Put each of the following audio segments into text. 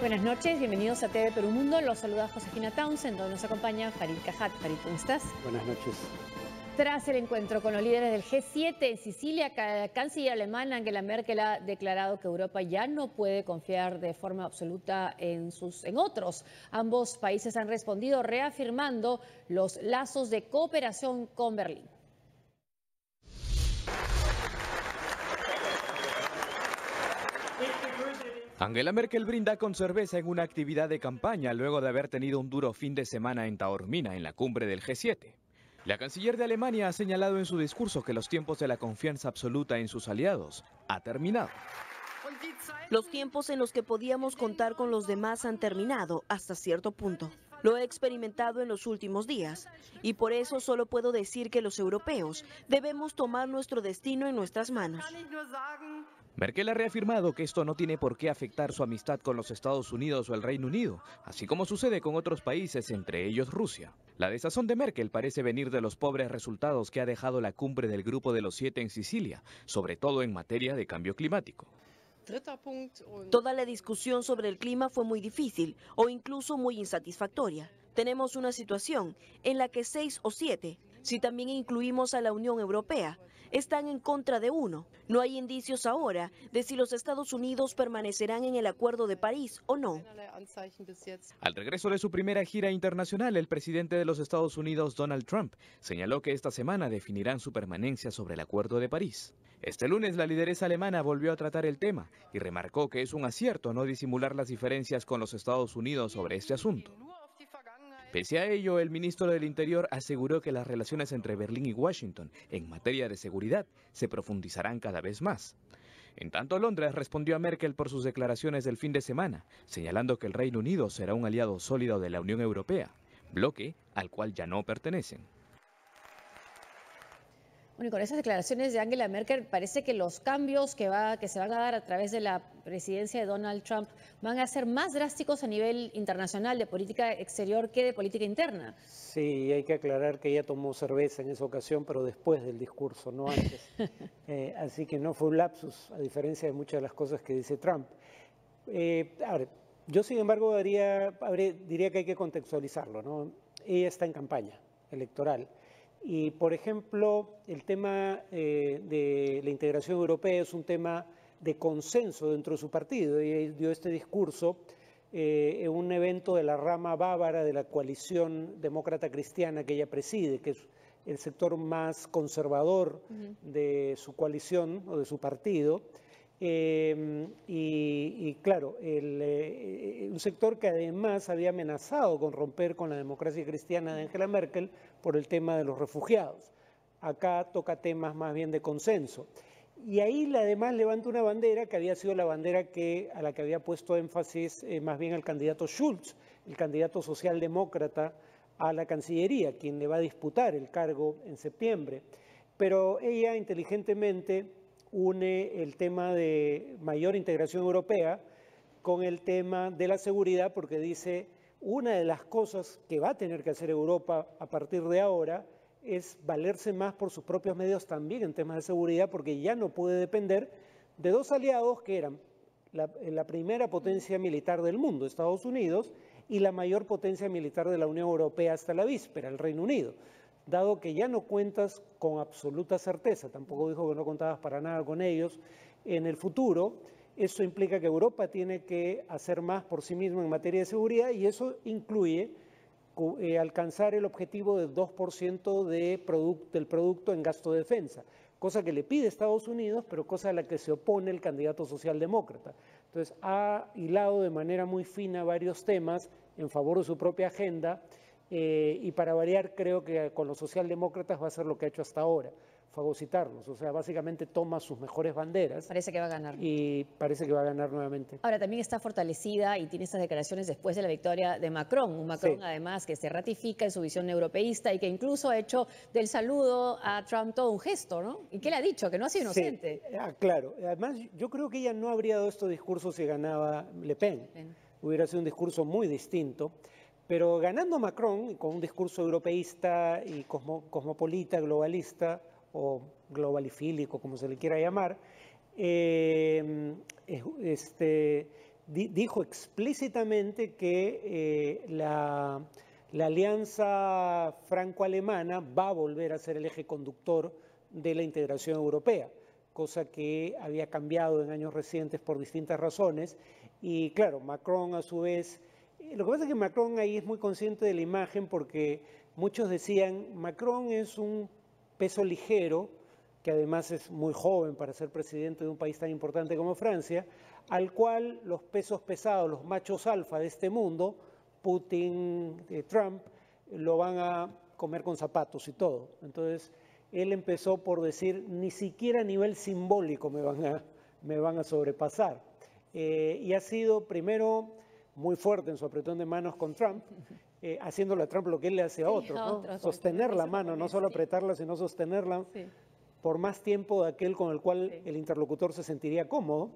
Buenas noches, bienvenidos a TV Perú Mundo. Los saluda Josefina Townsend, donde nos acompaña Farid Cajat. Farid, ¿cómo estás? Buenas noches. Tras el encuentro con los líderes del G7 en Sicilia, la canciller alemana Angela Merkel ha declarado que Europa ya no puede confiar de forma absoluta en otros. Ambos países han respondido reafirmando los lazos de cooperación con Berlín. Angela Merkel brinda con cerveza en una actividad de campaña luego de haber tenido un duro fin de semana en Taormina, en la cumbre del G7. La canciller de Alemania ha señalado en su discurso que los tiempos de la confianza absoluta en sus aliados ha terminado. Los tiempos en los que podíamos contar con los demás han terminado hasta cierto punto. Lo he experimentado en los últimos días y por eso solo puedo decir que los europeos debemos tomar nuestro destino en nuestras manos. Merkel ha reafirmado que esto no tiene por qué afectar su amistad con los Estados Unidos o el Reino Unido, así como sucede con otros países, entre ellos Rusia. La desazón de Merkel parece venir de los pobres resultados que ha dejado la cumbre del Grupo de los 7 en Sicilia, sobre todo en materia de cambio climático. Toda la discusión sobre el clima fue muy difícil o incluso muy insatisfactoria. Tenemos una situación en la que 6 o 7, si también incluimos a la Unión Europea, están en contra de uno. No hay indicios ahora de si los Estados Unidos permanecerán en el Acuerdo de París o no. Al regreso de su primera gira internacional, el presidente de los Estados Unidos, Donald Trump, señaló que esta semana definirán su permanencia sobre el Acuerdo de París. Este lunes, la lideresa alemana volvió a tratar el tema y remarcó que es un acierto no disimular las diferencias con los Estados Unidos sobre este asunto. Pese a ello, el ministro del Interior aseguró que las relaciones entre Berlín y Washington en materia de seguridad se profundizarán cada vez más. En tanto, Londres respondió a Merkel por sus declaraciones del fin de semana, señalando que el Reino Unido será un aliado sólido de la Unión Europea, bloque al cual ya no pertenecen. Bueno, y con esas declaraciones de Angela Merkel parece que los cambios que se van a dar a través de la presidencia de Donald Trump van a ser más drásticos a nivel internacional de política exterior que de política interna. Sí, hay que aclarar que ella tomó cerveza en esa ocasión, pero después del discurso, no antes. Así que no fue un lapsus, a diferencia de muchas de las cosas que dice Trump. Ahora, yo sin embargo diría que hay que contextualizarlo, ¿no? Ella está en campaña electoral. Y, por ejemplo, el tema de la integración europea es un tema de consenso dentro de su partido. Ella dio este discurso en un evento de la rama bávara de la coalición demócrata cristiana que ella preside, que es el sector más conservador de su coalición o de su partido. Y claro, un sector que además había amenazado con romper con la democracia cristiana de Angela Merkel por el tema de los refugiados. Acá toca temas más bien de consenso. Y ahí además levanta una bandera que había sido la bandera a la que había puesto énfasis más bien el candidato Schulz, el candidato socialdemócrata a la Cancillería, quien le va a disputar el cargo en septiembre. Pero ella inteligentemente une el tema de mayor integración europea con el tema de la seguridad, porque dice, una de las cosas que va a tener que hacer Europa a partir de ahora es valerse más por sus propios medios también en temas de seguridad, porque ya no puede depender de dos aliados que eran la primera potencia militar del mundo, Estados Unidos, y la mayor potencia militar de la Unión Europea hasta la víspera, el Reino Unido. Dado que ya no cuentas con absoluta certeza, tampoco dijo que no contabas para nada con ellos en el futuro, eso implica que Europa tiene que hacer más por sí misma en materia de seguridad y eso incluye alcanzar el objetivo del 2% del producto en gasto de defensa, cosa que le pide Estados Unidos, pero cosa a la que se opone el candidato socialdemócrata. Entonces ha hilado de manera muy fina varios temas en favor de su propia agenda. Y para variar creo que con los socialdemócratas va a hacer lo que ha hecho hasta ahora, fagocitarlos, o sea, básicamente toma sus mejores banderas. Parece que va a ganar. Y parece que va a ganar nuevamente. Ahora también está fortalecida y tiene estas declaraciones después de la victoria de Macron, un Macron además que se ratifica en su visión europeísta y que incluso ha hecho del saludo a Trump todo un gesto, ¿no? ¿Y qué le ha dicho? Que no ha sido inocente. Sí, claro, además yo creo que ella no habría dado estos discursos si ganaba Le Pen. Hubiera sido un discurso muy distinto. Pero ganando Macron, con un discurso europeísta y cosmopolita, globalista o globalifílico, como se le quiera llamar, dijo explícitamente que la alianza franco-alemana va a volver a ser el eje conductor de la integración europea, cosa que había cambiado en años recientes por distintas razones. Y claro, Macron a su vez, lo que pasa es que Macron ahí es muy consciente de la imagen porque muchos decían, Macron es un peso ligero, que además es muy joven para ser presidente de un país tan importante como Francia, al cual los pesos pesados, los machos alfa de este mundo, Putin, Trump, lo van a comer con zapatos y todo. Entonces, él empezó por decir, ni siquiera a nivel simbólico me van a sobrepasar. Y ha sido primero muy fuerte en su apretón de manos con Trump, haciéndole a Trump lo que él le hace a otros, ¿no? Sostener la mano, no solo apretarla, sino sostenerla por más tiempo de aquel con el cual el interlocutor se sentiría cómodo.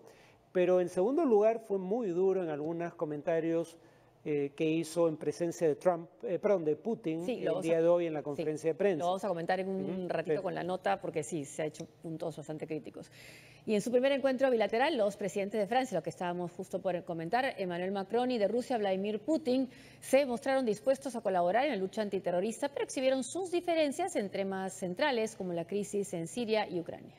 Pero en segundo lugar fue muy duro en algunos comentarios que hizo en presencia de de Putin el día de hoy en la conferencia de prensa. Lo vamos a comentar en un ratito con la nota porque sí, se ha hecho puntos bastante críticos. Y en su primer encuentro bilateral, los presidentes de Francia, lo que estábamos justo por comentar, Emmanuel Macron, y de Rusia, Vladimir Putin, se mostraron dispuestos a colaborar en la lucha antiterrorista, pero exhibieron sus diferencias en temas centrales como la crisis en Siria y Ucrania.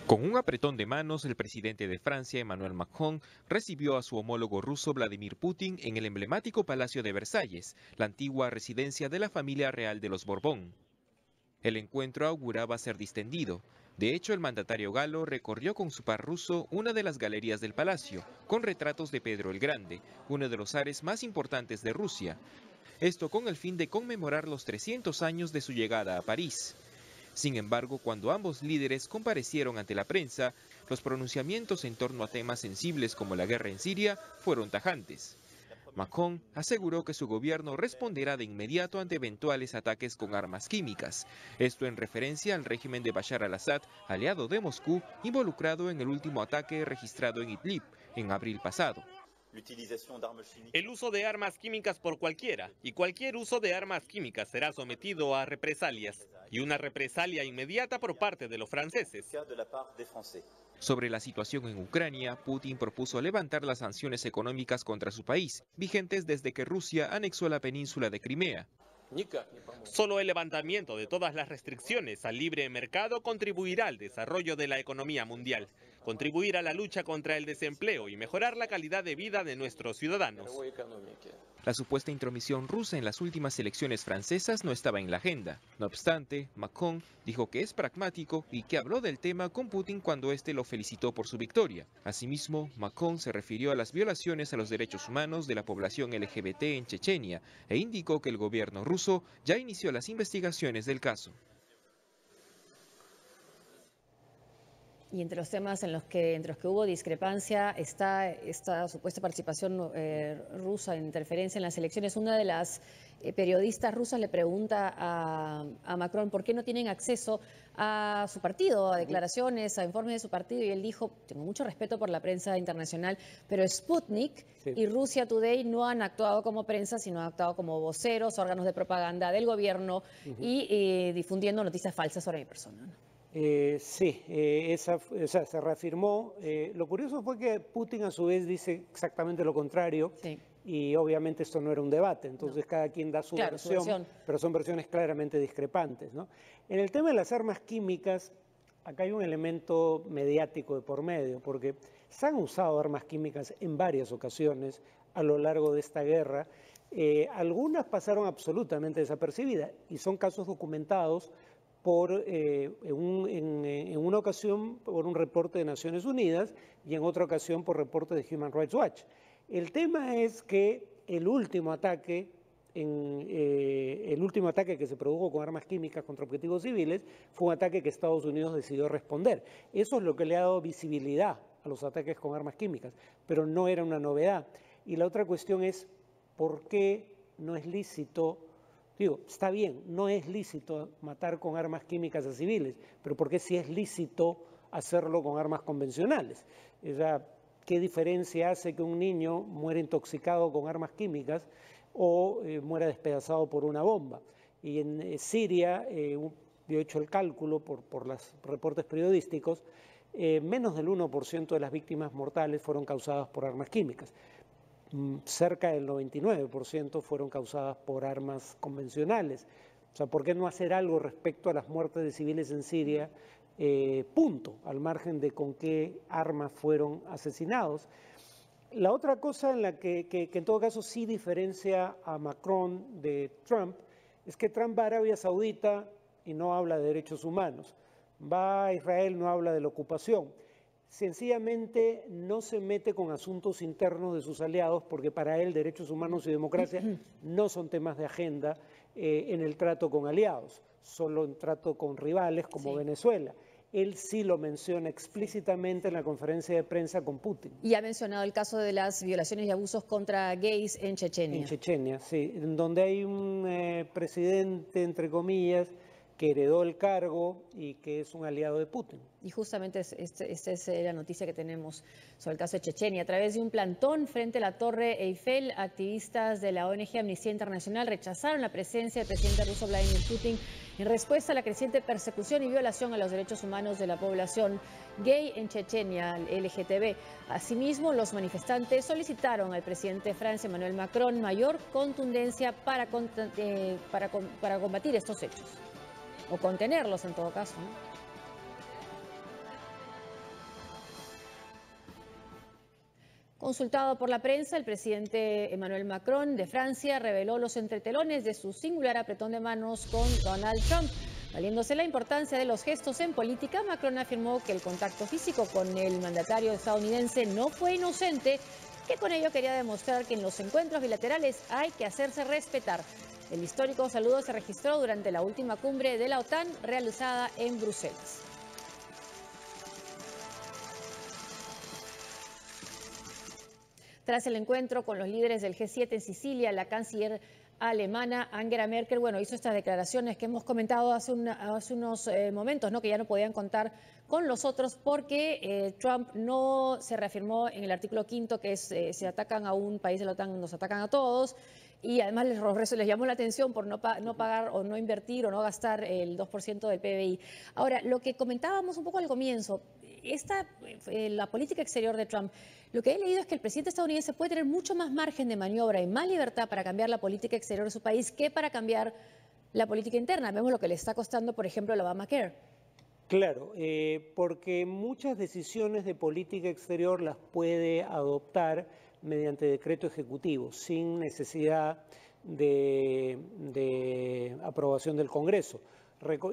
Con un apretón de manos, el presidente de Francia, Emmanuel Macron, recibió a su homólogo ruso Vladimir Putin en el emblemático Palacio de Versalles, la antigua residencia de la familia real de los Borbón. El encuentro auguraba ser distendido. De hecho, el mandatario galo recorrió con su par ruso una de las galerías del palacio, con retratos de Pedro el Grande, uno de los zares más importantes de Rusia. Esto con el fin de conmemorar los 300 años de su llegada a París. Sin embargo, cuando ambos líderes comparecieron ante la prensa, los pronunciamientos en torno a temas sensibles como la guerra en Siria fueron tajantes. Macron aseguró que su gobierno responderá de inmediato ante eventuales ataques con armas químicas, esto en referencia al régimen de Bashar al-Assad, aliado de Moscú, involucrado en el último ataque registrado en Idlib en abril pasado. El uso de armas químicas por cualquiera, y cualquier uso de armas químicas será sometido a represalias, y una represalia inmediata por parte de los franceses. Sobre la situación en Ucrania, Putin propuso levantar las sanciones económicas contra su país, vigentes desde que Rusia anexó la península de Crimea. Solo el levantamiento de todas las restricciones al libre mercado contribuirá al desarrollo de la economía mundial, contribuir a la lucha contra el desempleo y mejorar la calidad de vida de nuestros ciudadanos. La supuesta intromisión rusa en las últimas elecciones francesas no estaba en la agenda. No obstante, Macron dijo que es pragmático y que habló del tema con Putin cuando éste lo felicitó por su victoria. Asimismo, Macron se refirió a las violaciones a los derechos humanos de la población LGBT en Chechenia e indicó que el gobierno ruso ya inició las investigaciones del caso. Y entre los temas entre los que hubo discrepancia está esta supuesta participación rusa en interferencia en las elecciones. Una de las periodistas rusas le pregunta a Macron por qué no tienen acceso a su partido, a declaraciones, a informes de su partido, y él dijo, tengo mucho respeto por la prensa internacional, pero Sputnik y Russia Today no han actuado como prensa, sino han actuado como voceros, órganos de propaganda del gobierno y difundiendo noticias falsas sobre mi persona, ¿no? Se reafirmó. Lo curioso fue que Putin a su vez dice exactamente lo contrario y obviamente esto no era un debate, entonces cada quien da su versión, pero son versiones claramente discrepantes, ¿no? En el tema de las armas químicas, acá hay un elemento mediático de por medio, porque se han usado armas químicas en varias ocasiones a lo largo de esta guerra. Algunas pasaron absolutamente desapercibidas y son casos documentados en una ocasión por un reporte de Naciones Unidas y en otra ocasión por reporte de Human Rights Watch. El tema es que el último ataque que se produjo con armas químicas contra objetivos civiles fue un ataque que Estados Unidos decidió responder. Eso es lo que le ha dado visibilidad a los ataques con armas químicas, pero no era una novedad. Y la otra cuestión es, ¿por qué no es lícito? Digo, está bien, no es lícito matar con armas químicas a civiles, pero ¿por qué sí es lícito hacerlo con armas convencionales? O sea, ¿qué diferencia hace que un niño muera intoxicado con armas químicas o muera despedazado por una bomba? Y en Siria, yo he hecho el cálculo por los reportes periodísticos, menos del 1% de las víctimas mortales fueron causadas por armas químicas. Cerca del 99% fueron causadas por armas convencionales. O sea, ¿por qué no hacer algo respecto a las muertes de civiles en Siria? Punto, al margen de con qué armas fueron asesinados. La otra cosa en la que en todo caso sí diferencia a Macron de Trump es que Trump va a Arabia Saudita y no habla de derechos humanos. Va a Israel, no habla de la ocupación. Sencillamente no se mete con asuntos internos de sus aliados porque para él derechos humanos y democracia no son temas de agenda en el trato con aliados, solo en trato con rivales como Venezuela. Él sí lo menciona explícitamente en la conferencia de prensa con Putin. Y ha mencionado el caso de las violaciones y abusos contra gays en Chechenia. En Chechenia, sí, en donde hay un presidente, entre comillas, que heredó el cargo y que es un aliado de Putin. Y justamente esta es la noticia que tenemos sobre el caso de Chechenia. A través de un plantón frente a la Torre Eiffel, activistas de la ONG Amnistía Internacional rechazaron la presencia del presidente ruso Vladimir Putin en respuesta a la creciente persecución y violación a los derechos humanos de la población gay en Chechenia, LGTB. Asimismo, los manifestantes solicitaron al presidente de Francia, Emmanuel Macron, mayor contundencia para combatir estos hechos. O contenerlos en todo caso, ¿no? Consultado por la prensa, el presidente Emmanuel Macron de Francia reveló los entretelones de su singular apretón de manos con Donald Trump. Valiéndose la importancia de los gestos en política, Macron afirmó que el contacto físico con el mandatario estadounidense no fue inocente, que con ello quería demostrar que en los encuentros bilaterales hay que hacerse respetar. El histórico saludo se registró durante la última cumbre de la OTAN realizada en Bruselas. Tras el encuentro con los líderes del G7 en Sicilia, la canciller alemana Angela Merkel, hizo estas declaraciones que hemos comentado hace unos momentos, ¿no? Que ya no podían contar con los otros porque Trump no se reafirmó en el artículo 5 que es si atacan a un país de la OTAN, nos atacan a todos. Y además les llamó la atención por no pagar o no invertir o no gastar el 2% del PBI. Ahora, lo que comentábamos un poco al comienzo, la política exterior de Trump, lo que he leído es que el presidente estadounidense puede tener mucho más margen de maniobra y más libertad para cambiar la política exterior de su país que para cambiar la política interna. Vemos lo que le está costando, por ejemplo, el Obamacare. Claro, porque muchas decisiones de política exterior las puede adoptar mediante decreto ejecutivo, sin necesidad de aprobación del Congreso.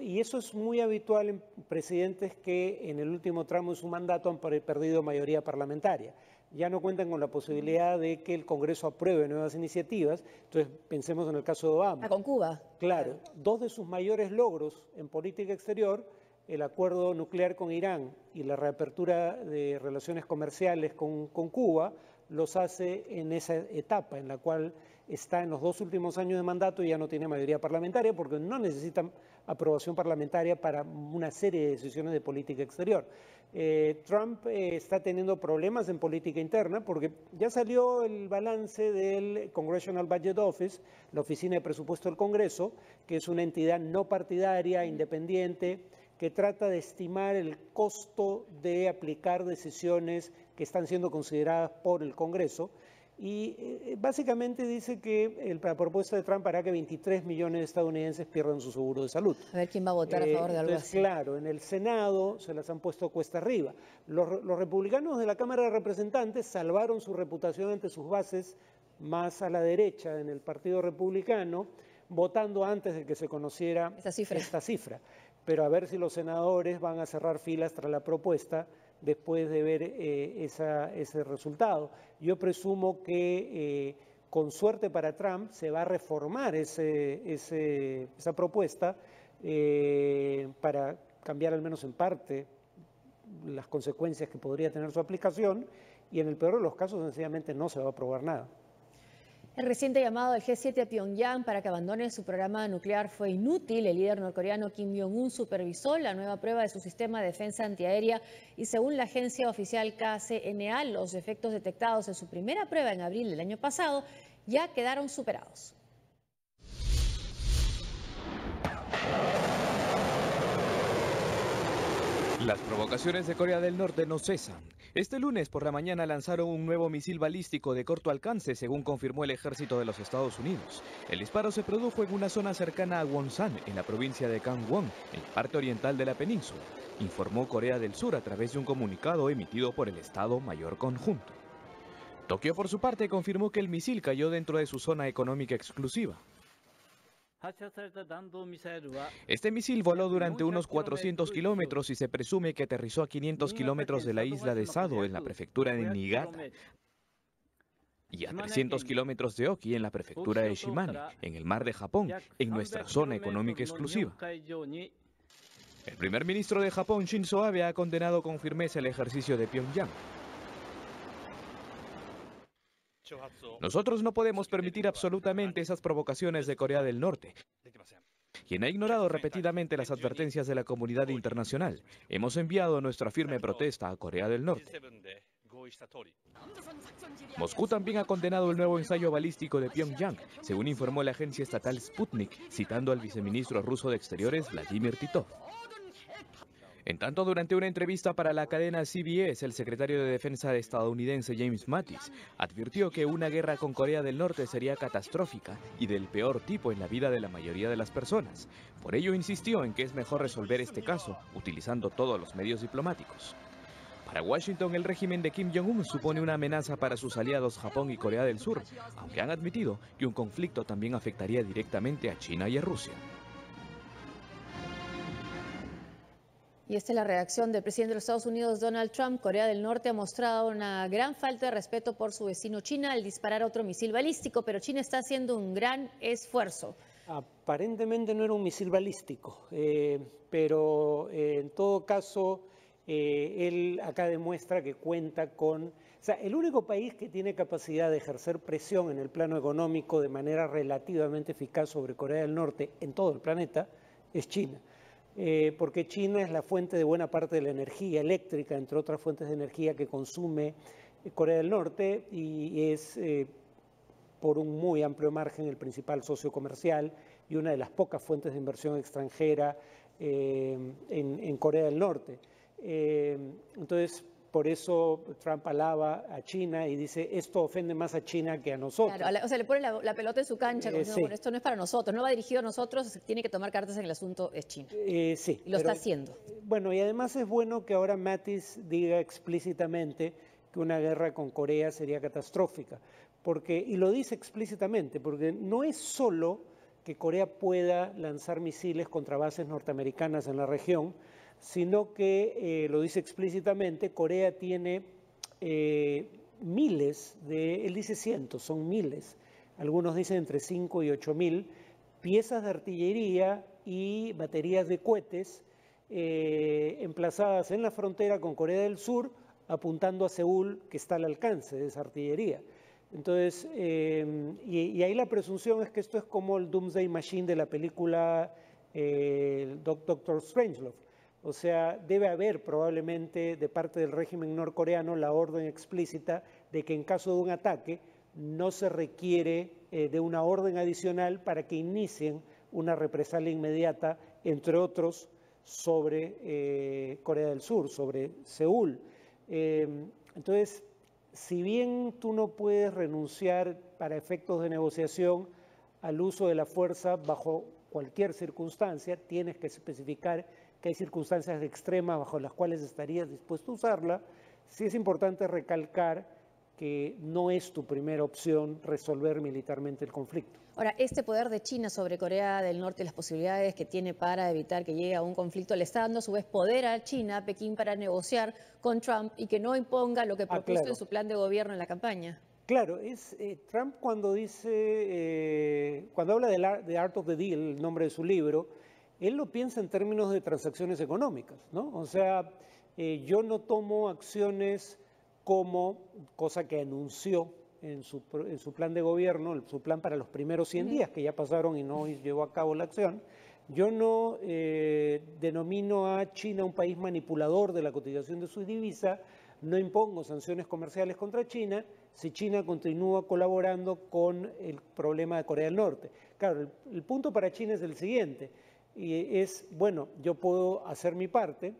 Y eso es muy habitual en presidentes que en el último tramo de su mandato han perdido mayoría parlamentaria. Ya no cuentan con la posibilidad de que el Congreso apruebe nuevas iniciativas. Entonces, pensemos en el caso de Obama. Con Cuba. Claro, dos de sus mayores logros en política exterior, el acuerdo nuclear con Irán y la reapertura de relaciones comerciales con Cuba, los hace en esa etapa en la cual está en los 2 últimos años de mandato y ya no tiene mayoría parlamentaria porque no necesita aprobación parlamentaria para una serie de decisiones de política exterior. Trump está teniendo problemas en política interna porque ya salió el balance del Congressional Budget Office, la Oficina de Presupuesto del Congreso, que es una entidad no partidaria, independiente, que trata de estimar el costo de aplicar decisiones que están siendo consideradas por el Congreso y básicamente dice que la propuesta de Trump hará que 23 millones de estadounidenses pierdan su seguro de salud. A ver quién va a votar a favor de algo así. Claro, en el Senado se las han puesto cuesta arriba. Los republicanos de la Cámara de Representantes salvaron su reputación ante sus bases más a la derecha en el Partido Republicano, votando antes de que se conociera esta cifra. Pero a ver si los senadores van a cerrar filas tras la propuesta después de ver ese resultado. Yo presumo que con suerte para Trump se va a reformar esa propuesta para cambiar al menos en parte las consecuencias que podría tener su aplicación y en el peor de los casos sencillamente no se va a aprobar nada. El reciente llamado del G7 a Pyongyang para que abandone su programa nuclear fue inútil. El líder norcoreano Kim Jong-un supervisó la nueva prueba de su sistema de defensa antiaérea y según la agencia oficial KCNA, los efectos detectados en su primera prueba en abril del año pasado ya quedaron superados. Las provocaciones de Corea del Norte no cesan. Este lunes por la mañana lanzaron un nuevo misil balístico de corto alcance, según confirmó el ejército de los Estados Unidos. El disparo se produjo en una zona cercana a Wonsan, en la provincia de Gangwon, en la parte oriental de la península, informó Corea del Sur a través de un comunicado emitido por el Estado Mayor Conjunto. Tokio, por su parte, confirmó que el misil cayó dentro de su zona económica exclusiva. Este misil voló durante unos 400 kilómetros y se presume que aterrizó a 500 kilómetros de la isla de Sado, en la prefectura de Niigata, y a 300 kilómetros de Oki, en la prefectura de Shimane, en el mar de Japón, en nuestra zona económica exclusiva. El primer ministro de Japón, Shinzo Abe, ha condenado con firmeza el ejercicio de Pyongyang. Nosotros no podemos permitir absolutamente esas provocaciones de Corea del Norte, quien ha ignorado repetidamente las advertencias de la comunidad internacional. Hemos enviado nuestra firme protesta a Corea del Norte. Moscú también ha condenado el nuevo ensayo balístico de Pyongyang, según informó la agencia estatal Sputnik, citando al viceministro ruso de Exteriores, Vladimir Titov. En tanto, durante una entrevista para la cadena CBS, el secretario de Defensa estadounidense James Mattis advirtió que una guerra con Corea del Norte sería catastrófica y del peor tipo en la vida de la mayoría de las personas. Por ello insistió en que es mejor resolver este caso utilizando todos los medios diplomáticos. Para Washington, el régimen de Kim Jong-un supone una amenaza para sus aliados Japón y Corea del Sur, aunque han admitido que un conflicto también afectaría directamente a China y a Rusia. Y esta es la reacción del presidente de los Estados Unidos, Donald Trump. Corea del Norte ha mostrado una gran falta de respeto por su vecino China al disparar otro misil balístico, pero China está haciendo un gran esfuerzo. Aparentemente no era un misil balístico, pero en todo caso, él acá demuestra que cuenta con... O sea, el único país que tiene capacidad de ejercer presión en el plano económico de manera relativamente eficaz sobre Corea del Norte en todo el planeta es China. Porque China es la fuente de buena parte de la energía eléctrica, entre otras fuentes de energía que consume Corea del Norte, y es por un muy amplio margen el principal socio comercial y una de las pocas fuentes de inversión extranjera en Corea del Norte. Entonces, por eso Trump alaba a China y dice, esto ofende más a China que a nosotros. Claro, o sea, le pone la pelota en su cancha, como sí. Bueno, esto no es para nosotros, no va dirigido a nosotros, tiene que tomar cartas en el asunto, es China. Sí. Y lo está haciendo. Bueno, y además es bueno que ahora Mattis diga explícitamente que una guerra con Corea sería catastrófica, y lo dice explícitamente, porque no es solo que Corea pueda lanzar misiles contra bases norteamericanas en la región, sino que, lo dice explícitamente, Corea tiene miles, él dice cientos, son miles, algunos dicen entre 5 y 8.000 piezas de artillería y baterías de cohetes emplazadas en la frontera con Corea del Sur, apuntando a Seúl, que está al alcance de esa artillería. Entonces, y ahí la presunción es que esto es como el Doomsday Machine de la película Doctor Strangelove. O sea, debe haber probablemente de parte del régimen norcoreano la orden explícita de que en caso de un ataque no se requiere de una orden adicional para que inicien una represalia inmediata, entre otros, sobre Corea del Sur, sobre Seúl. Entonces, si bien tú no puedes renunciar para efectos de negociación al uso de la fuerza bajo cualquier circunstancia, tienes que especificar que hay circunstancias extremas bajo las cuales estarías dispuesto a usarla. Sí es importante recalcar que no es tu primera opción resolver militarmente el conflicto. Ahora, este poder de China sobre Corea del Norte y las posibilidades que tiene para evitar que llegue a un conflicto, le está dando a su vez poder a China, a Pekín, para negociar con Trump y que no imponga lo que propuso claro. en su plan de gobierno en la campaña. Claro, Trump cuando dice, cuando habla de The Art of the Deal, el nombre de su libro, él lo piensa en términos de transacciones económicas, ¿no? O sea, yo no tomo acciones como, cosa que anunció en su plan de gobierno, su plan para los primeros 100 días, que ya pasaron y no llevó a cabo la acción. Yo no denomino a China un país manipulador de la cotización de su divisa, no impongo sanciones comerciales contra China si China continúa colaborando con el problema de Corea del Norte. Claro, el punto para China es el siguiente, y es, bueno, yo puedo hacer mi parte,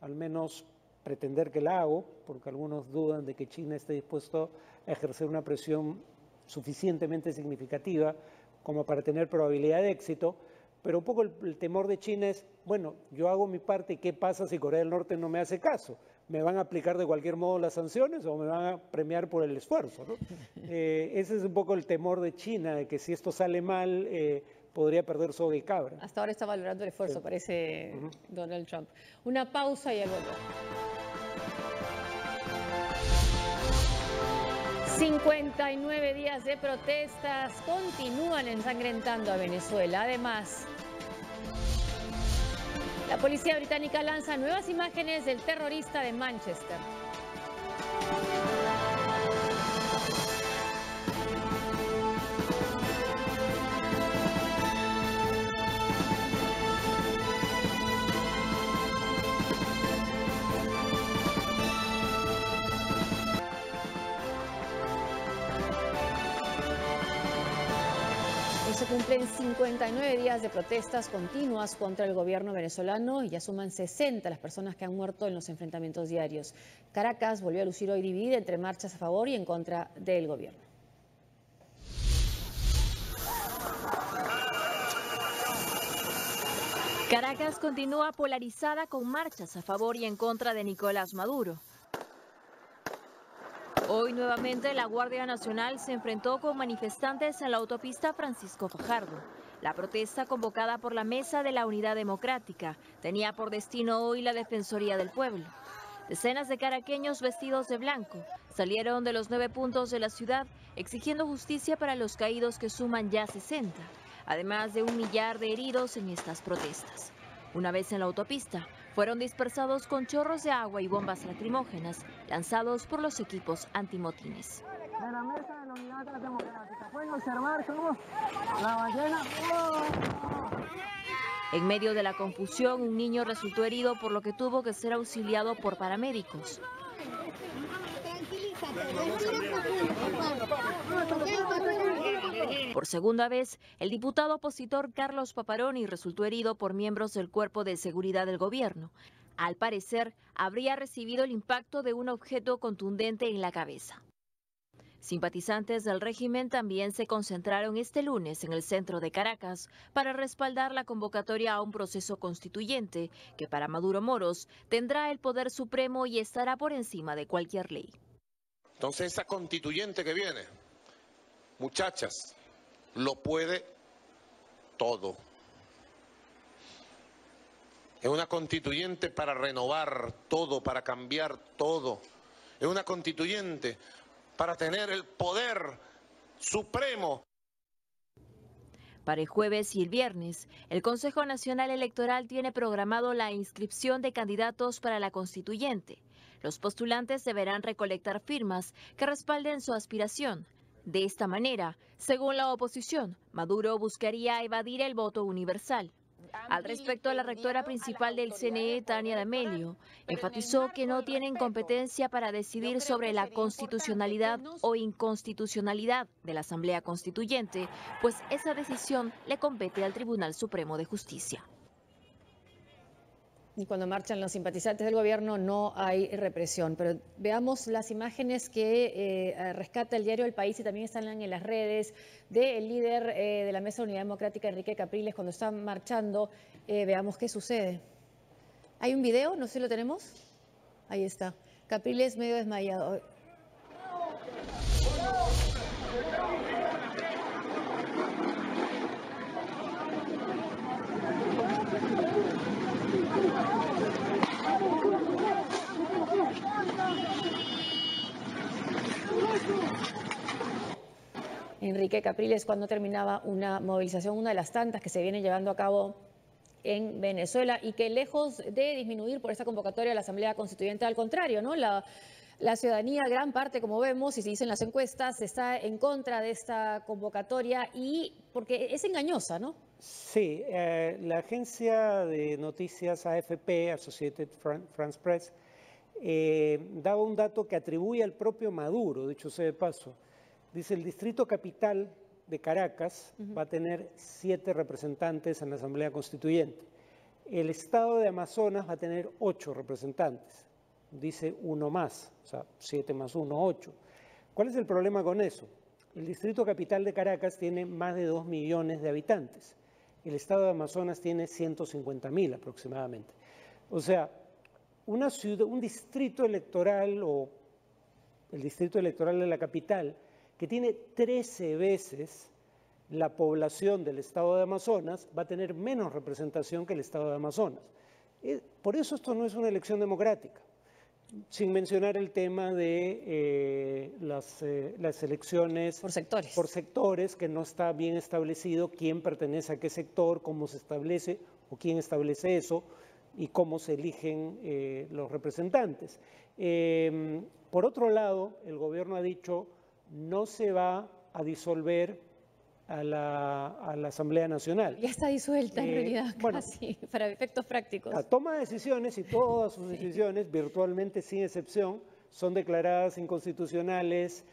al menos pretender que la hago, porque algunos dudan de que China esté dispuesto a ejercer una presión suficientemente significativa como para tener probabilidad de éxito, pero un poco el temor de China es, bueno, yo hago mi parte, ¿qué pasa si Corea del Norte no me hace caso? ¿Me van a aplicar de cualquier modo las sanciones o me van a premiar por el esfuerzo, ¿no? Ese es un poco el temor de China, de que si esto sale mal, podría perder soga y cabra. Hasta ahora está valorando el esfuerzo, parece Donald Trump. Una pausa y al volver. 59 días de protestas continúan ensangrentando a Venezuela. Además, la policía británica lanza nuevas imágenes del terrorista de Manchester. Se cumplen 59 días de protestas continuas contra el gobierno venezolano y ya suman 60 las personas que han muerto en los enfrentamientos diarios. Caracas volvió a lucir hoy dividida entre marchas a favor y en contra del gobierno. Caracas continúa polarizada con marchas a favor y en contra de Nicolás Maduro. Hoy nuevamente la Guardia Nacional se enfrentó con manifestantes en la autopista Francisco Fajardo. La protesta convocada por la Mesa de la Unidad Democrática tenía por destino hoy la Defensoría del Pueblo. Decenas de caraqueños vestidos de blanco salieron de los 9 puntos de la ciudad exigiendo justicia para los caídos que suman ya 60, además de 1 millar de heridos en estas protestas. Una vez en la autopista, fueron dispersados con chorros de agua y bombas lacrimógenas lanzados por los equipos antimotines. De la Mesa de la Unidad Democrática pueden observar cómo la ballena... En medio de la confusión, un niño resultó herido por lo que tuvo que ser auxiliado por paramédicos. Por segunda vez, el diputado opositor Carlos Paparoni resultó herido por miembros del Cuerpo de Seguridad del Gobierno. Al parecer, habría recibido el impacto de un objeto contundente en la cabeza. Simpatizantes del régimen también se concentraron este lunes en el centro de Caracas para respaldar la convocatoria a un proceso constituyente que para Maduro Moros tendrá el poder supremo y estará por encima de cualquier ley. Entonces esa constituyente que viene, muchachas, lo puede todo. Es una constituyente para renovar todo, para cambiar todo. Es una constituyente para tener el poder supremo. Para el jueves y el viernes, el Consejo Nacional Electoral tiene programado la inscripción de candidatos para la constituyente. Los postulantes deberán recolectar firmas que respalden su aspiración. De esta manera, según la oposición, Maduro buscaría evadir el voto universal. Al respecto, la rectora principal del CNE, Tania D'Amelio, enfatizó que no tienen competencia para decidir sobre la constitucionalidad o inconstitucionalidad de la Asamblea Constituyente, pues esa decisión le compete al Tribunal Supremo de Justicia. Y cuando marchan los simpatizantes del gobierno no hay represión. Pero veamos las imágenes que rescata el diario El País y también están en las redes del líder de la Mesa de Unidad Democrática, Enrique Capriles, cuando están marchando. Veamos qué sucede. ¿Hay un video? No sé si lo tenemos. Ahí está. Capriles medio desmayado. Enrique Capriles cuando terminaba una movilización, una de las tantas que se viene llevando a cabo en Venezuela y que lejos de disminuir por esta convocatoria a la Asamblea Constituyente, al contrario, ¿no? La ciudadanía, gran parte, como vemos, y se dicen las encuestas, está en contra de esta convocatoria y porque es engañosa, ¿no? Sí, la agencia de noticias AFP, Associated France Press, daba un dato que atribuye al propio Maduro, dicho sea de paso. Dice, el distrito capital de Caracas va a tener 7 representantes en la Asamblea Constituyente. El estado de Amazonas va a tener 8 representantes, dice uno más, o sea, 7 más 1, 8. ¿Cuál es el problema con eso? El distrito capital de Caracas tiene más de 2 millones de habitantes. El estado de Amazonas tiene 150.000 aproximadamente. O sea, una ciudad, un distrito electoral o el distrito electoral de la capital, que tiene 13 veces la población del estado de Amazonas, va a tener menos representación que el estado de Amazonas. Por eso esto no es una elección democrática, sin mencionar el tema de las elecciones por sectores, que no está bien establecido quién pertenece a qué sector, cómo se establece o quién establece eso y cómo se eligen los representantes. Por otro lado, el gobierno ha dicho no se va a disolver a la Asamblea Nacional. Ya está disuelta en realidad, casi, para efectos prácticos. Toma decisiones y todas sus decisiones, virtualmente sin excepción, son declaradas inconstitucionales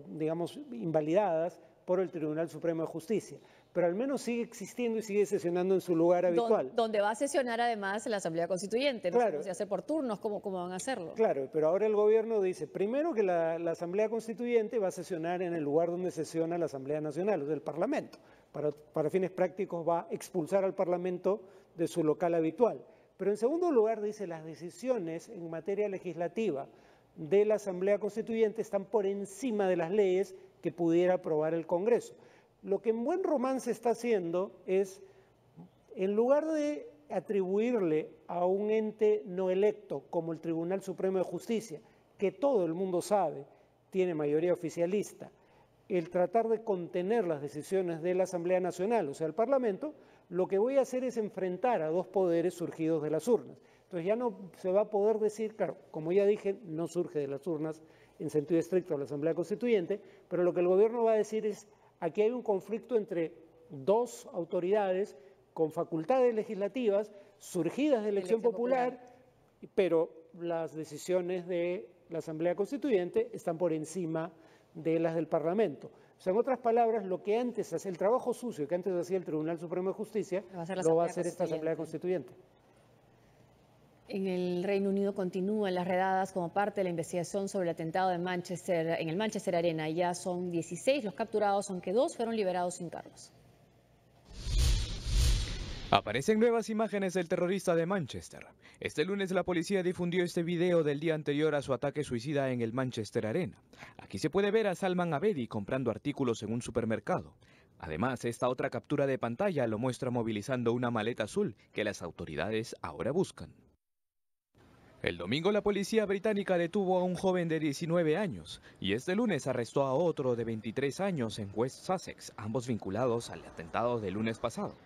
digamos, invalidadas por el Tribunal Supremo de Justicia. Pero al menos sigue existiendo y sigue sesionando en su lugar habitual. Donde va a sesionar además la Asamblea Constituyente, no sé si hacer por turnos, ¿cómo van a hacerlo? Claro, pero ahora el gobierno dice, primero que la Asamblea Constituyente va a sesionar en el lugar donde sesiona la Asamblea Nacional, o sea, el Parlamento. Para fines prácticos va a expulsar al Parlamento de su local habitual. Pero en segundo lugar dice, las decisiones en materia legislativa de la Asamblea Constituyente están por encima de las leyes que pudiera aprobar el Congreso. Lo que en buen romance está haciendo es, en lugar de atribuirle a un ente no electo como el Tribunal Supremo de Justicia, que todo el mundo sabe tiene mayoría oficialista, el tratar de contener las decisiones de la Asamblea Nacional, o sea, el Parlamento, lo que voy a hacer es enfrentar a dos poderes surgidos de las urnas. Entonces ya no se va a poder decir, claro, como ya dije, no surge de las urnas en sentido estricto la Asamblea Constituyente, pero lo que el gobierno va a decir es, aquí hay un conflicto entre dos autoridades con facultades legislativas surgidas de elección popular, pero las decisiones de la Asamblea Constituyente están por encima de las del Parlamento. O sea, en otras palabras, lo que antes hacía, el trabajo sucio que antes hacía el Tribunal Supremo de Justicia, lo va a hacer esta Asamblea Constituyente. En el Reino Unido continúan las redadas como parte de la investigación sobre el atentado de Manchester, en el Manchester Arena. Ya son 16 los capturados, aunque 2 fueron liberados sin cargos. Aparecen nuevas imágenes del terrorista de Manchester. Este lunes la policía difundió este video del día anterior a su ataque suicida en el Manchester Arena. Aquí se puede ver a Salman Abedi comprando artículos en un supermercado. Además, esta otra captura de pantalla lo muestra movilizando una maleta azul que las autoridades ahora buscan. El domingo la policía británica detuvo a un joven de 19 años y este lunes arrestó a otro de 23 años en West Sussex, ambos vinculados al atentado del lunes pasado.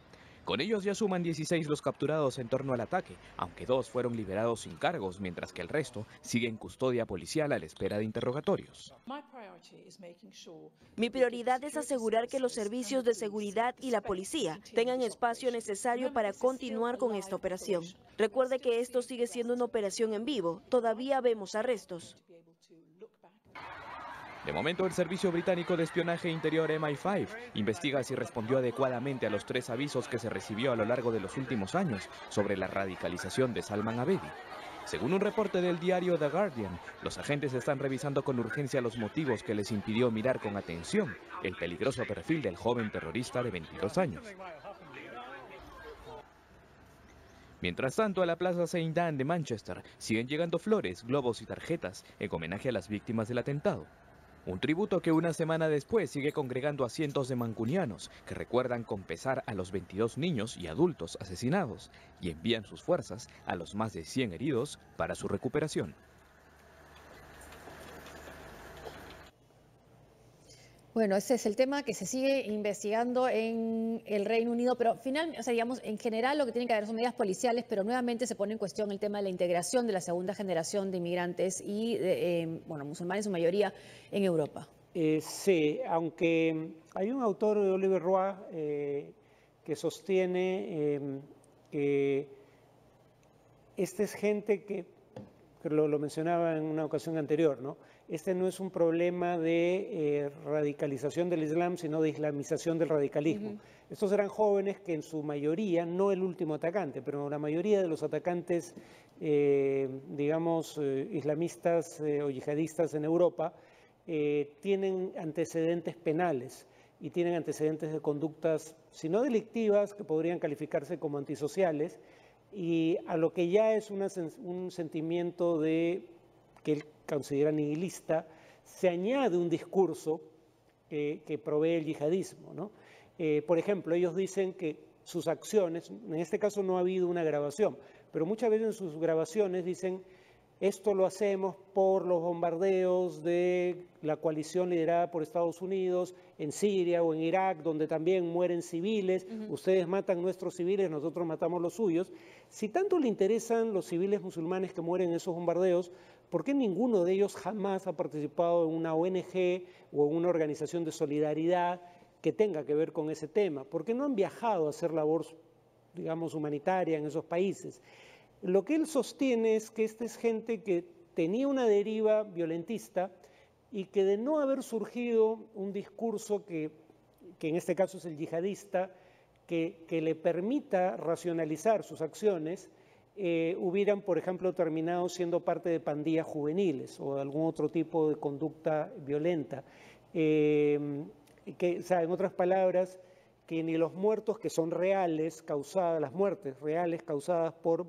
Con ellos ya suman 16 los capturados en torno al ataque, aunque 2 fueron liberados sin cargos, mientras que el resto sigue en custodia policial a la espera de interrogatorios. Mi prioridad es asegurar que los servicios de seguridad y la policía tengan espacio necesario para continuar con esta operación. Recuerde que esto sigue siendo una operación en vivo, todavía vemos arrestos. De momento, el Servicio Británico de Espionaje Interior MI5 investiga si respondió adecuadamente a los 3 avisos que se recibió a lo largo de los últimos años sobre la radicalización de Salman Abedi. Según un reporte del diario The Guardian, los agentes están revisando con urgencia los motivos que les impidió mirar con atención el peligroso perfil del joven terrorista de 22 años. Mientras tanto, a la Plaza St. Anne de Manchester siguen llegando flores, globos y tarjetas en homenaje a las víctimas del atentado. Un tributo que una semana después sigue congregando a cientos de mancunianos que recuerdan con pesar a los 22 niños y adultos asesinados y envían sus fuerzas a los más de 100 heridos para su recuperación. Bueno, ese es el tema que se sigue investigando en el Reino Unido, pero finalmente, o sea, digamos, en general lo que tiene que haber son medidas policiales, pero nuevamente se pone en cuestión el tema de la integración de la segunda generación de inmigrantes y, musulmanes en su mayoría en Europa. Sí, aunque hay un autor de Oliver Roy que sostiene que esta es gente que que lo mencionaba en una ocasión anterior, ¿no? Este no es un problema de radicalización del Islam, sino de islamización del radicalismo. Estos eran jóvenes que en su mayoría, no el último atacante, pero la mayoría de los atacantes, digamos, islamistas o yihadistas en Europa, tienen antecedentes penales y tienen antecedentes de conductas, si no delictivas, que podrían calificarse como antisociales, y a lo que ya es un sentimiento de que él considera nihilista, se añade un discurso que provee el yihadismo, ¿no? Por ejemplo, ellos dicen que sus acciones, en este caso no ha habido una grabación, pero muchas veces en sus grabaciones dicen: esto lo hacemos por los bombardeos de la coalición liderada por Estados Unidos en Siria o en Irak, donde también mueren civiles. Ustedes matan nuestros civiles, nosotros matamos los suyos. Si tanto le interesan los civiles musulmanes que mueren en esos bombardeos, ¿por qué ninguno de ellos jamás ha participado en una ONG o en una organización de solidaridad que tenga que ver con ese tema? ¿Por qué no han viajado a hacer labor, digamos, humanitaria en esos países? Lo que él sostiene es que esta es gente que tenía una deriva violentista y que de no haber surgido un discurso que en este caso es el yihadista, que le permita racionalizar sus acciones, hubieran, por ejemplo, terminado siendo parte de pandillas juveniles o de algún otro tipo de conducta violenta. O sea, en otras palabras, que ni los muertos que son reales, las muertes reales causadas por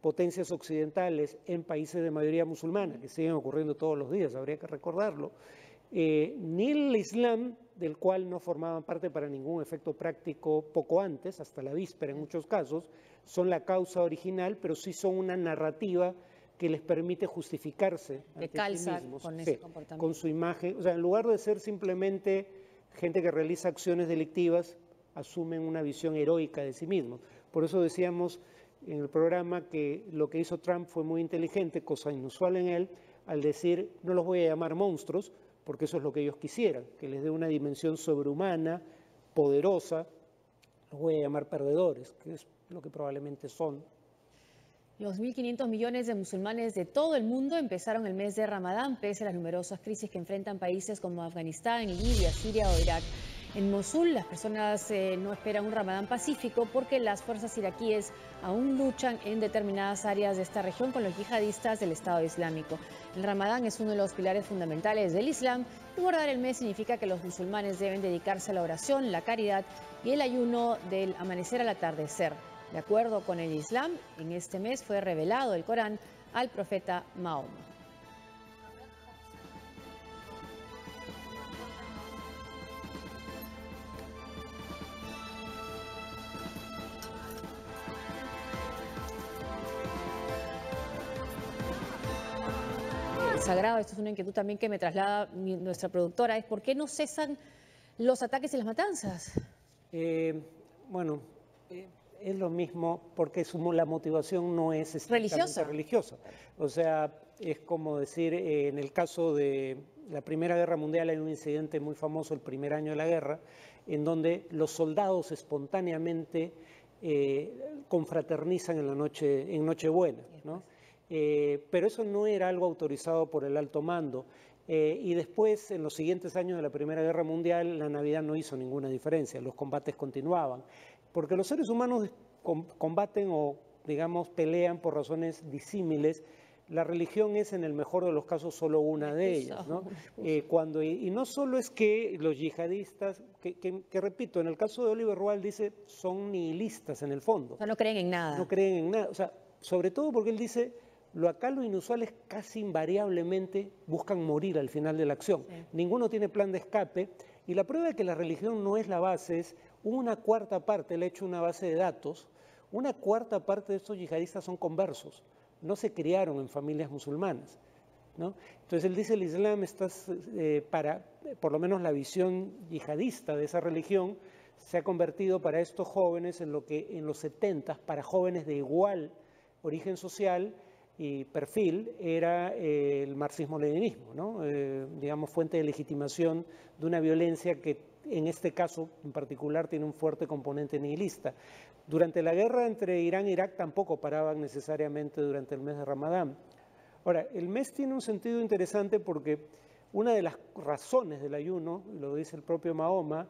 potencias occidentales en países de mayoría musulmana, que siguen ocurriendo todos los días, habría que recordarlo, ni el Islam, del cual no formaban parte para ningún efecto práctico poco antes, hasta la víspera en muchos casos, son la causa original, pero sí son una narrativa que les permite justificarse ante sí mismos, con ese comportamiento, con su imagen. O sea, en lugar de ser simplemente gente que realiza acciones delictivas, asumen una visión heroica de sí mismos. Por eso decíamos en el programa que lo que hizo Trump fue muy inteligente, cosa inusual en él, al decir: no los voy a llamar monstruos, porque eso es lo que ellos quisieran, que les dé una dimensión sobrehumana, poderosa. Los voy a llamar perdedores, que es lo que probablemente son. Los 1.500 millones de musulmanes de todo el mundo empezaron el mes de Ramadán, pese a las numerosas crisis que enfrentan países como Afganistán, Libia, Siria o Irak. En Mosul, las personas no esperan un Ramadán pacífico porque las fuerzas iraquíes aún luchan en determinadas áreas de esta región con los yihadistas del Estado Islámico. El Ramadán es uno de los pilares fundamentales del Islam y guardar el mes significa que los musulmanes deben dedicarse a la oración, la caridad y el ayuno del amanecer al atardecer. De acuerdo con el Islam, en este mes fue revelado el Corán al profeta Mahoma. Sagrado, esto es una inquietud también que me traslada nuestra productora, es ¿por qué no cesan los ataques y las matanzas? Bueno, es lo mismo porque la motivación no es estrictamente religiosa. O sea, es como decir, en el caso de la Primera Guerra Mundial hay un incidente muy famoso el primer año de la guerra, en donde los soldados espontáneamente confraternizan en Nochebuena, ¿no? Pero eso no era algo autorizado por el alto mando. Y después, en los siguientes años de la Primera Guerra Mundial, la Navidad no hizo ninguna diferencia, los combates continuaban. Porque los seres humanos combaten o, digamos, pelean por razones disímiles. La religión es, en el mejor de los casos, solo una de ellas, ¿no? Y no solo es que los yihadistas, que repito, en el caso de Oliver Rual dice, son nihilistas en el fondo. O sea, no creen en nada. No creen en nada. O sea, sobre todo porque él dice, lo inusual es casi invariablemente buscan morir al final de la acción. Sí. Ninguno tiene plan de escape. Y la prueba de que la religión no es la base es una cuarta parte, él ha hecho una base de datos, una cuarta parte de estos yihadistas son conversos, no se criaron en familias musulmanas, ¿no? Entonces él dice el Islam está para, por lo menos la visión yihadista de esa religión, se ha convertido para estos jóvenes en lo que en los 70, para jóvenes de igual origen social y perfil, era el marxismo-leninismo, ¿no? Digamos, fuente de legitimación de una violencia que en este caso en particular tiene un fuerte componente nihilista. Durante la guerra entre Irán e Irak tampoco paraban necesariamente durante el mes de Ramadán. Ahora, el mes tiene un sentido interesante porque una de las razones del ayuno, lo dice el propio Mahoma,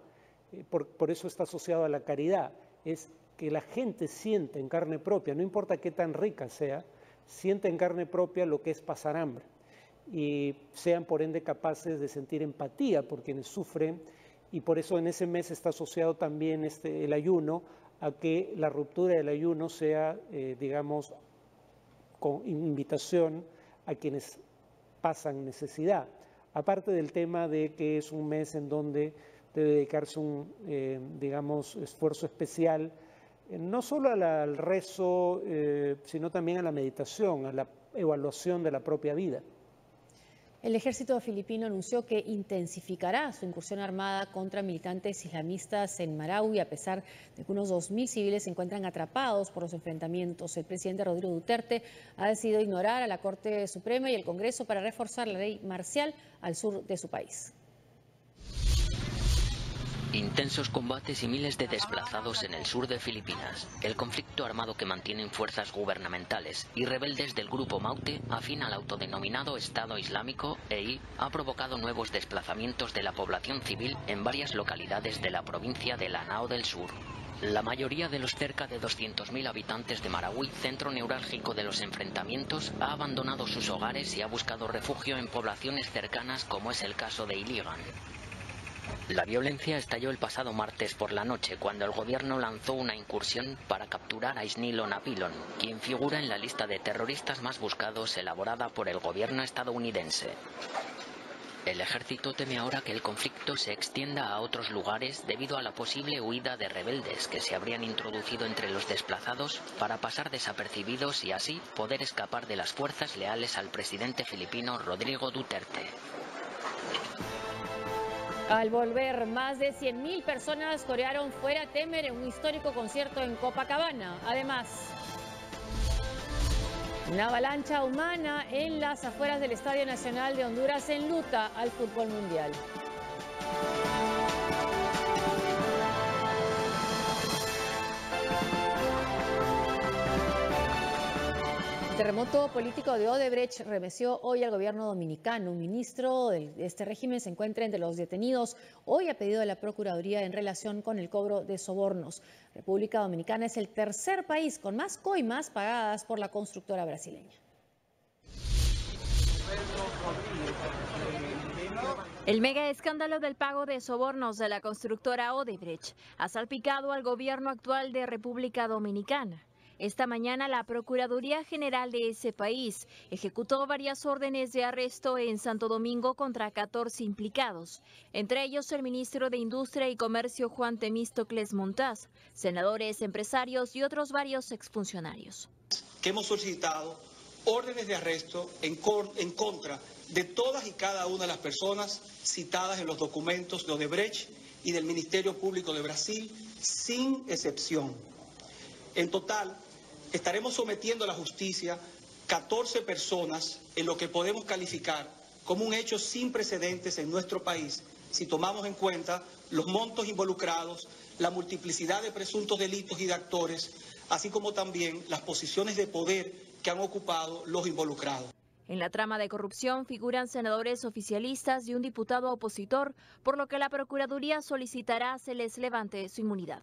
por eso está asociado a la caridad, es que la gente siente en carne propia, no importa qué tan rica sea, siente en carne propia lo que es pasar hambre y sean por ende capaces de sentir empatía por quienes sufren, y por eso en ese mes está asociado también el ayuno a que la ruptura del ayuno sea, digamos, con invitación a quienes pasan necesidad. Aparte del tema de que es un mes en donde debe dedicarse un, digamos, esfuerzo especial, no solo al rezo, sino también a la meditación, a la evaluación de la propia vida. El ejército filipino anunció que intensificará su incursión armada contra militantes islamistas en Marawi, a pesar de que unos 2.000 civiles se encuentran atrapados por los enfrentamientos. El presidente Rodrigo Duterte ha decidido ignorar a la Corte Suprema y el Congreso para reforzar la ley marcial al sur de su país. Intensos combates y miles de desplazados en el sur de Filipinas. El conflicto armado que mantienen fuerzas gubernamentales y rebeldes del grupo Maute, afín al autodenominado Estado Islámico, EI, ha provocado nuevos desplazamientos de la población civil en varias localidades de la provincia de Lanao del Sur. La mayoría de los cerca de 200.000 habitantes de Marawi, centro neurálgico de los enfrentamientos, ha abandonado sus hogares y ha buscado refugio en poblaciones cercanas, como es el caso de Iligan. La violencia estalló el pasado martes por la noche cuando el gobierno lanzó una incursión para capturar a Isnilo Napilon, quien figura en la lista de terroristas más buscados elaborada por el gobierno estadounidense. El ejército teme ahora que el conflicto se extienda a otros lugares debido a la posible huida de rebeldes que se habrían introducido entre los desplazados para pasar desapercibidos y así poder escapar de las fuerzas leales al presidente filipino Rodrigo Duterte. Al volver, más de 100.000 personas corearon Fuera Temer en un histórico concierto en Copacabana. Además, una avalancha humana en las afueras del Estadio Nacional de Honduras enluta al fútbol mundial. El terremoto político de Odebrecht remeció hoy al gobierno dominicano. Un ministro de este régimen se encuentra entre los detenidos hoy a pedido de la Procuraduría en relación con el cobro de sobornos. República Dominicana es el tercer país con más coimas pagadas por la constructora brasileña. El mega escándalo del pago de sobornos de la constructora Odebrecht ha salpicado al gobierno actual de República Dominicana. Esta mañana la Procuraduría General de ese país ejecutó varias órdenes de arresto en Santo Domingo contra 14 implicados, entre ellos el ministro de Industria y Comercio Juan Temístocles Montaz, senadores, empresarios y otros varios exfuncionarios. Que hemos solicitado órdenes de arresto en contra de todas y cada una de las personas citadas en los documentos de Odebrecht y del Ministerio Público de Brasil, sin excepción. En total, estaremos sometiendo a la justicia 14 personas en lo que podemos calificar como un hecho sin precedentes en nuestro país, si tomamos en cuenta los montos involucrados, la multiplicidad de presuntos delitos y de actores, así como también las posiciones de poder que han ocupado los involucrados. En la trama de corrupción figuran senadores oficialistas y un diputado opositor, por lo que la Procuraduría solicitará se les levante su inmunidad.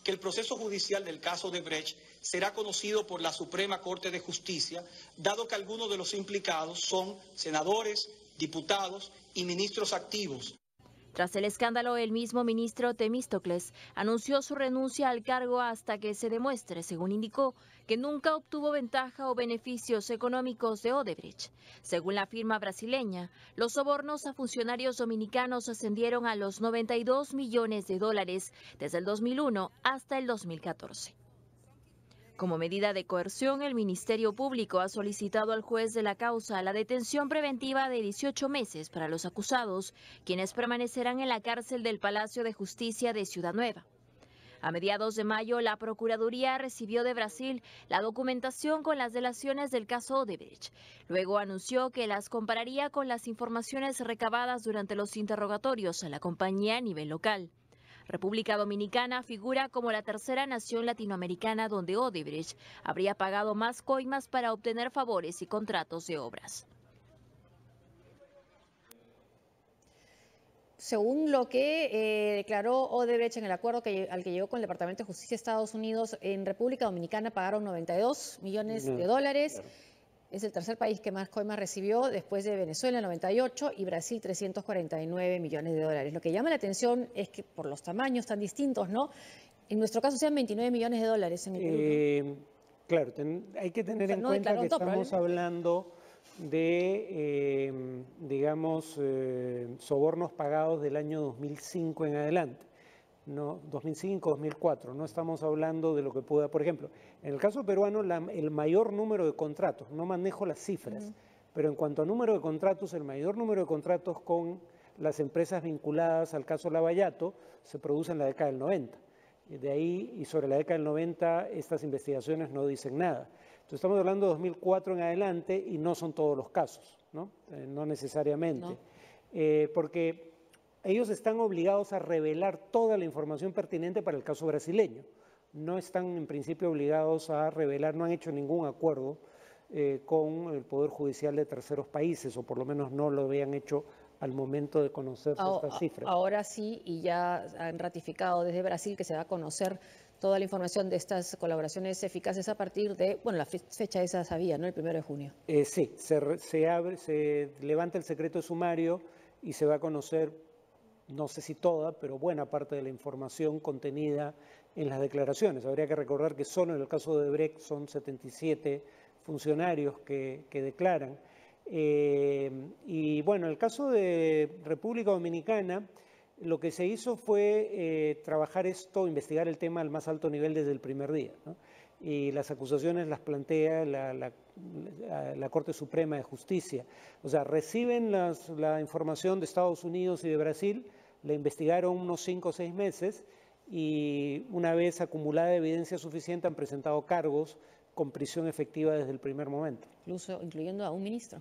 Que el proceso judicial del caso Odebrecht será conocido por la Suprema Corte de Justicia, dado que algunos de los implicados son senadores, diputados y ministros activos. Tras el escándalo, el mismo ministro Temístocles anunció su renuncia al cargo hasta que se demuestre, según indicó, que nunca obtuvo ventaja o beneficios económicos de Odebrecht. Según la firma brasileña, los sobornos a funcionarios dominicanos ascendieron a los 92 millones de dólares desde el 2001 hasta el 2014. Como medida de coerción, el Ministerio Público ha solicitado al juez de la causa la detención preventiva de 18 meses para los acusados, quienes permanecerán en la cárcel del Palacio de Justicia de Ciudad Nueva. A mediados de mayo, la Procuraduría recibió de Brasil la documentación con las delaciones del caso Odebrecht. Luego anunció que las compararía con las informaciones recabadas durante los interrogatorios a la compañía a nivel local. República Dominicana figura como la tercera nación latinoamericana donde Odebrecht habría pagado más coimas para obtener favores y contratos de obras. Según lo que declaró Odebrecht en el acuerdo al que llegó con el Departamento de Justicia de Estados Unidos, en República Dominicana pagaron 92 millones de dólares. Es el tercer país que más coimas recibió, después de Venezuela, 98, y Brasil, 349 millones de dólares. Lo que llama la atención es que por los tamaños tan distintos, ¿no? En nuestro caso sean 29 millones de dólares en el Perú, ¿no? Claro, hay que tener en cuenta que estamos hablando de, digamos, sobornos pagados del año 2005 en adelante, ¿no? 2005, 2004, no estamos hablando de lo que pueda, por ejemplo, en el caso peruano, el mayor número de contratos, no manejo las cifras, pero en cuanto a número de contratos, el mayor número de contratos con las empresas vinculadas al caso Lavallato se produce en la década del 90. De ahí, y sobre la década del 90, estas investigaciones no dicen nada. Entonces estamos hablando de 2004 en adelante y no son todos los casos, ¿no? No necesariamente, porque ellos están obligados a revelar toda la información pertinente para el caso brasileño. No están en principio obligados a revelar, no han hecho ningún acuerdo con el Poder Judicial de terceros países, o por lo menos no lo habían hecho al momento de conocerse estas cifras. Ahora sí, y ya han ratificado desde Brasil que se va a conocer toda la información de estas colaboraciones eficaces a partir de, bueno, la fecha esa sabía, ¿no? El 1 de junio. Sí, se levanta el secreto sumario y se va a conocer, no sé si toda, pero buena parte de la información contenida en las declaraciones. Habría que recordar que solo en el caso de Odebrecht son 77 funcionarios que declaran. Y bueno, en el caso de República Dominicana, lo que se hizo fue trabajar esto, investigar el tema al más alto nivel desde el primer día, ¿no? Y las acusaciones las plantea la Corte Suprema de Justicia. O sea, reciben la información de Estados Unidos y de Brasil, la investigaron unos 5 o 6 meses y una vez acumulada evidencia suficiente han presentado cargos con prisión efectiva desde el primer momento. Incluso incluyendo a un ministro.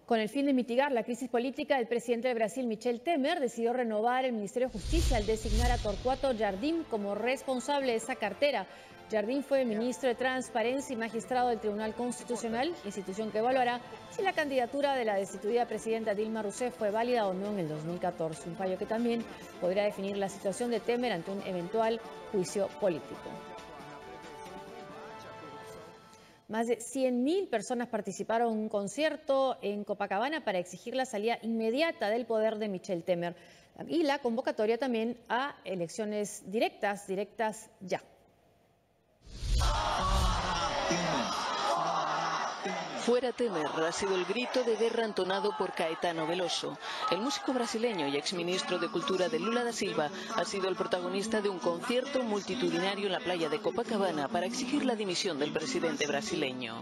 Con el fin de mitigar la crisis política, el presidente de Brasil, Michel Temer, decidió renovar el Ministerio de Justicia al designar a Torquato Jardim como responsable de esa cartera. Jardim fue ministro de Transparencia y magistrado del Tribunal Constitucional, institución que evaluará si la candidatura de la destituida presidenta Dilma Rousseff fue válida o no en el 2014. Un fallo que también podría definir la situación de Temer ante un eventual juicio político. Más de 100.000 personas participaron en un concierto en Copacabana para exigir la salida inmediata del poder de Michel Temer y la convocatoria también a elecciones directas ya. Fuera Temer ha sido el grito de guerra entonado por Caetano Veloso. El músico brasileño y exministro de Cultura de Lula da Silva ha sido el protagonista de un concierto multitudinario en la playa de Copacabana para exigir la dimisión del presidente brasileño.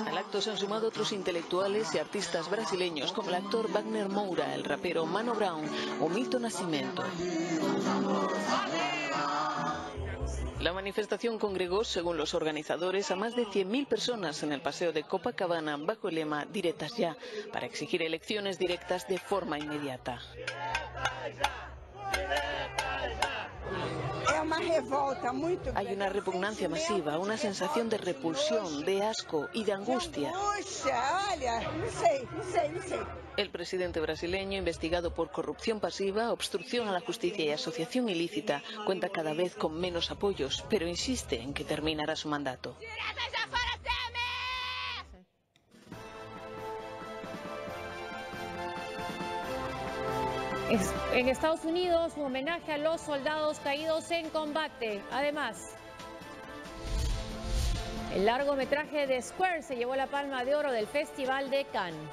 Al acto se han sumado otros intelectuales y artistas brasileños como el actor Wagner Moura, el rapero Mano Brown o Milton Nascimento. La manifestación congregó, según los organizadores, a más de 100.000 personas en el paseo de Copacabana bajo el lema Diretas Ya, para exigir elecciones directas de forma inmediata. Hay una repugnancia masiva, una sensación de repulsión, de asco y de angustia. El presidente brasileño, investigado por corrupción pasiva, obstrucción a la justicia y asociación ilícita, cuenta cada vez con menos apoyos, pero insiste en que terminará su mandato. En Estados Unidos, un homenaje a los soldados caídos en combate. Además, el largometraje de Square se llevó la Palma de Oro del Festival de Cannes.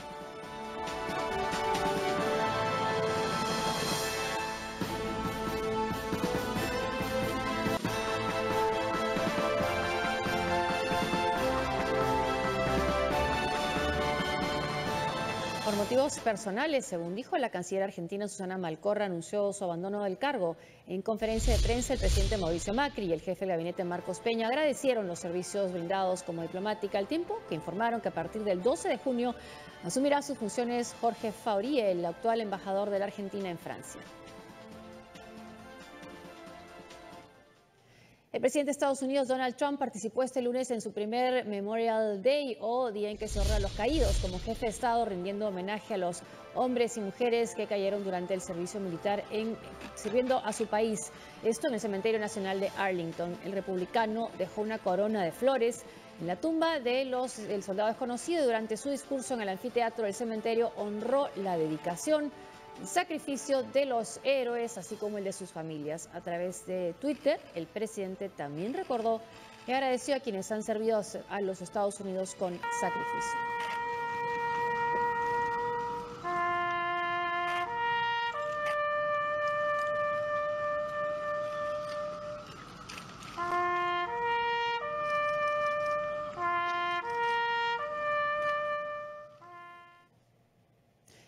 motivos personales, según dijo la canciller argentina Susana Malcorra, anunció su abandono del cargo. En conferencia de prensa, el presidente Mauricio Macri y el jefe del gabinete Marcos Peña agradecieron los servicios brindados como diplomática, al tiempo que informaron que a partir del 12 de junio asumirá sus funciones Jorge Faurie, el actual embajador de la Argentina en Francia. El presidente de Estados Unidos, Donald Trump, participó este lunes en su primer Memorial Day, o día en que se honra a los caídos, como jefe de Estado, rindiendo homenaje a los hombres y mujeres que cayeron durante el servicio militar sirviendo a su país. Esto en el Cementerio Nacional de Arlington. El republicano dejó una corona de flores en la tumba del soldado desconocido. Durante su discurso en el anfiteatro del cementerio honró la dedicación, el sacrificio de los héroes, así como el de sus familias. A través de Twitter, el presidente también recordó y agradeció a quienes han servido a los Estados Unidos con sacrificio.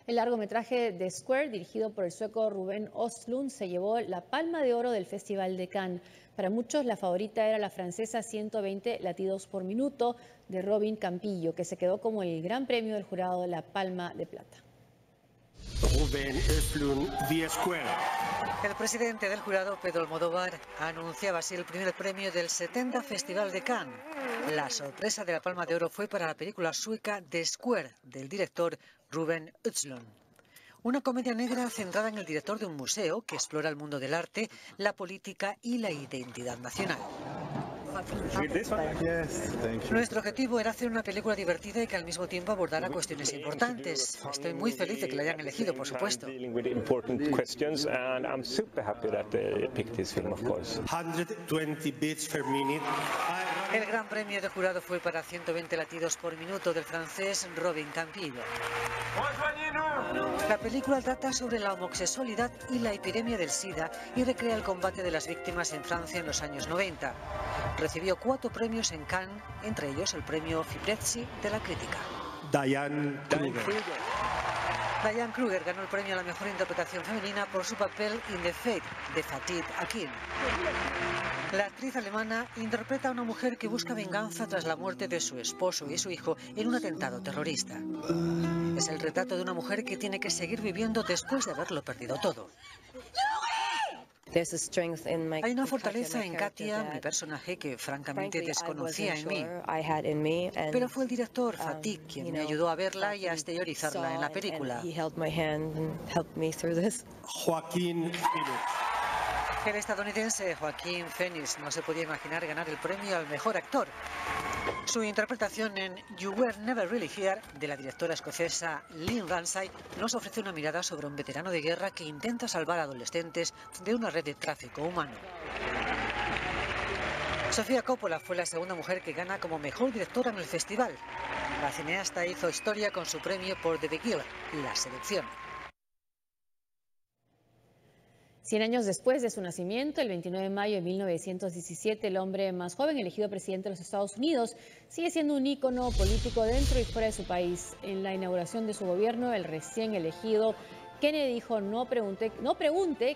El largometraje The Square, dirigido por el sueco Ruben Östlund, se llevó la Palma de Oro del Festival de Cannes. Para muchos, la favorita era la francesa 120 latidos por minuto de Robin Campillo, que se quedó como el gran premio del jurado de la Palma de Plata. Ruben Östlund, The Square. El presidente del jurado, Pedro Almodóvar, anunciaba así el primer premio del 70 Festival de Cannes. La sorpresa de la Palma de Oro fue para la película sueca The Square, del director Ruben Östlund. Una comedia negra centrada en el director de un museo que explora el mundo del arte, la política y la identidad nacional. Nuestro objetivo era hacer una película divertida y que al mismo tiempo abordara cuestiones importantes. Estoy muy feliz de que la hayan elegido, por supuesto. 120 beats per minute. El gran premio de jurado fue para 120 latidos por minuto del francés Robin Campillo. La película trata sobre la homosexualidad y la epidemia del SIDA y recrea el combate de las víctimas en Francia en los años 90. Recibió 4 premios en Cannes, entre ellos el premio Fipresci de la crítica. Diane Kruger. Diane Kruger ganó el premio a la mejor interpretación femenina por su papel in The Fate de Fatih Akin. La actriz alemana interpreta a una mujer que busca venganza tras la muerte de su esposo y su hijo en un atentado terrorista. Es el retrato de una mujer que tiene que seguir viviendo después de haberlo perdido todo. Hay una fortaleza en Katia, mi personaje, que francamente desconocía en mí. Pero fue el director, Fatih, quien me ayudó a verla y a exteriorizarla en la película. Joaquín Phoenix. El estadounidense Joaquín Phoenix no se podía imaginar ganar el premio al mejor actor. Su interpretación en You Were Never Really Here, de la directora escocesa Lynn Ramsay, nos ofrece una mirada sobre un veterano de guerra que intenta salvar a adolescentes de una red de tráfico humano. Sofía Coppola fue la segunda mujer que gana como mejor directora en el festival. La cineasta hizo historia con su premio por The Beguiler, La Selección. 100 años después de su nacimiento, el 29 de mayo de 1917, el hombre más joven elegido presidente de los Estados Unidos sigue siendo un ícono político dentro y fuera de su país. En la inauguración de su gobierno, el recién elegido Kennedy dijo: no pregunte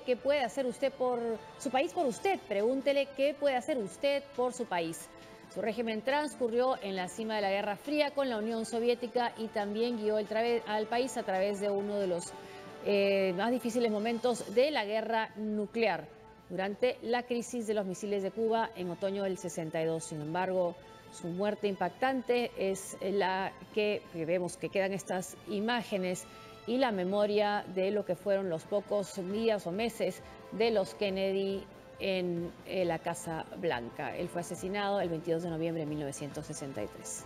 qué puede hacer usted por su país por usted, pregúntele qué puede hacer usted por su país. Su régimen transcurrió en la cima de la Guerra Fría con la Unión Soviética y también guió al país a través de uno de los más difíciles momentos de la guerra nuclear durante la crisis de los misiles de Cuba en otoño del 62. Sin embargo, su muerte impactante es la que vemos que quedan estas imágenes y la memoria de lo que fueron los pocos días o meses de los Kennedy en la Casa Blanca. Él fue asesinado el 22 de noviembre de 1963.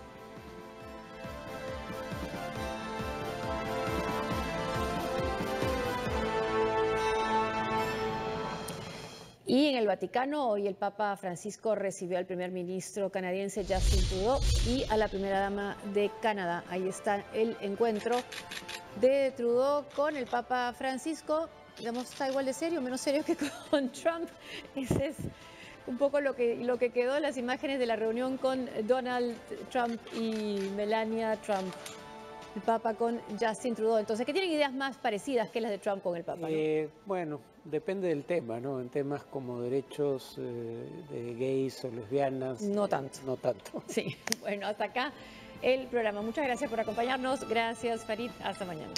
Y en el Vaticano, hoy el Papa Francisco recibió al primer ministro canadiense Justin Trudeau y a la primera dama de Canadá. Ahí está el encuentro de Trudeau con el Papa Francisco. Digamos, está igual de serio, menos serio que con Trump. Ese es un poco lo que quedó en las imágenes de la reunión con Donald Trump y Melania Trump. el Papa con Justin Trudeau. Entonces, ¿qué tienen ideas más parecidas que las de Trump con el Papa? ¿no? Bueno, depende del tema, ¿no? En temas como derechos de gays o lesbianas. No tanto. No tanto. Sí, bueno, hasta acá el programa. Muchas gracias por acompañarnos. Gracias, Farid. Hasta mañana.